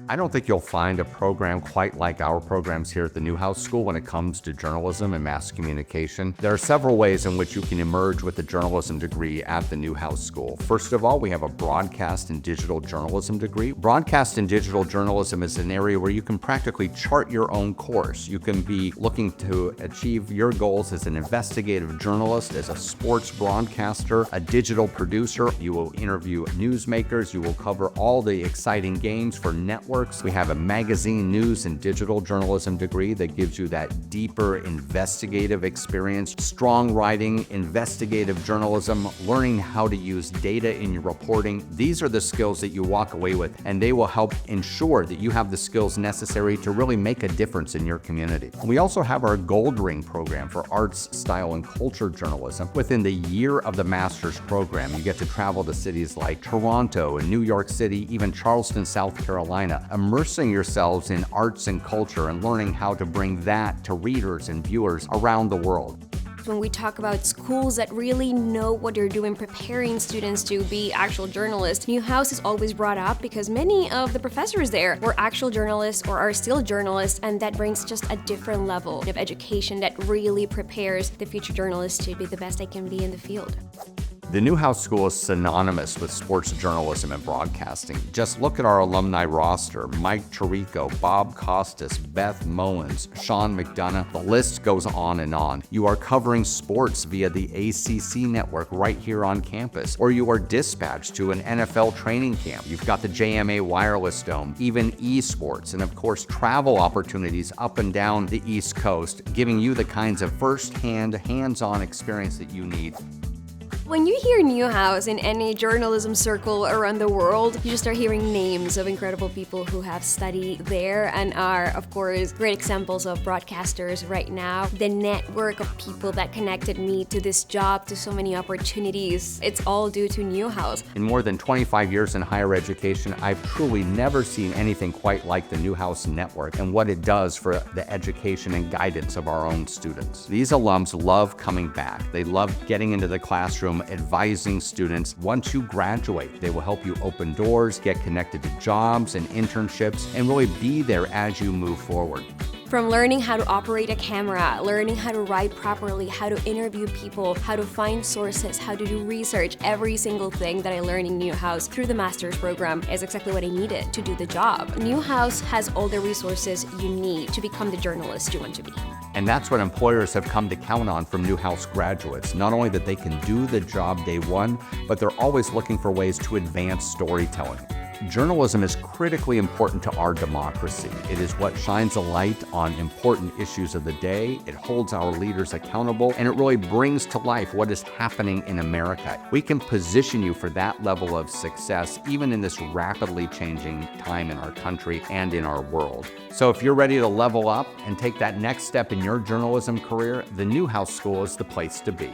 I don't think you'll find a program quite like our programs here at the Newhouse School when it comes to journalism and mass communication. There are several ways in which you can emerge with a journalism degree at the Newhouse School. First of all, we have a broadcast and digital journalism degree. Broadcast and digital journalism is an area where you can practically chart your own course. You can be looking to achieve your goals as an investigative journalist, as a sports broadcaster, a digital producer. You will interview newsmakers. You will cover all the exciting games for networks. We have a magazine, news, and digital journalism degree that gives you that deeper investigative experience, strong writing, investigative journalism, learning how to use data in your reporting. These are the skills that you walk away with, and they will help ensure that you have the skills necessary to really make a difference in your community. We also have our Goldring program for arts, style, and culture journalism. Within the year of the master's program, you get to travel to cities like Toronto and New York City, even Charleston, South Carolina, immersing yourselves in arts and culture and learning how to bring that to readers and viewers around the world. When we talk about schools that really know what they're doing, preparing students to be actual journalists, Newhouse is always brought up because many of the professors there were actual journalists or are still journalists, and that brings just a different level of education that really prepares the future journalists to be the best they can be in the field. The Newhouse School is synonymous with sports journalism and broadcasting. Just look at our alumni roster: Mike Tirico, Bob Costas, Beth Mowins, Sean McDonough. The list goes on and on. You are covering sports via the ACC Network right here on campus, or you are dispatched to an NFL training camp. You've got the JMA Wireless Dome, even esports, and of course travel opportunities up and down the East Coast, giving you the kinds of first-hand, hands-on experience that you need. When you hear Newhouse in any journalism circle around the world, you just start hearing names of incredible people who have studied there and are, of course, great examples of broadcasters right now. The network of people that connected me to this job, to so many opportunities, it's all due to Newhouse. In more than 25 years in higher education, I've truly never seen anything quite like the Newhouse Network and what it does for the education and guidance of our own students. These alums love coming back. They love getting into the classroom, advising students. Once you graduate, they will help you open doors, get connected to jobs and internships, and really be there as you move forward. From learning how to operate a camera, learning how to write properly, how to interview people, how to find sources, how to do research, every single thing that I learned in Newhouse through the master's program is exactly what I needed to do the job. Newhouse has all the resources you need to become the journalist you want to be. And that's what employers have come to count on from Newhouse graduates. Not only that they can do the job day one, but they're always looking for ways to advance storytelling. Journalism is critically important to our democracy. It is what shines a light on important issues of the day. It holds our leaders accountable, and it really brings to life what is happening in America. We can position you for that level of success, even in this rapidly changing time in our country and in our world. So if you're ready to level up and take that next step in your journalism career, the Newhouse School is the place to be.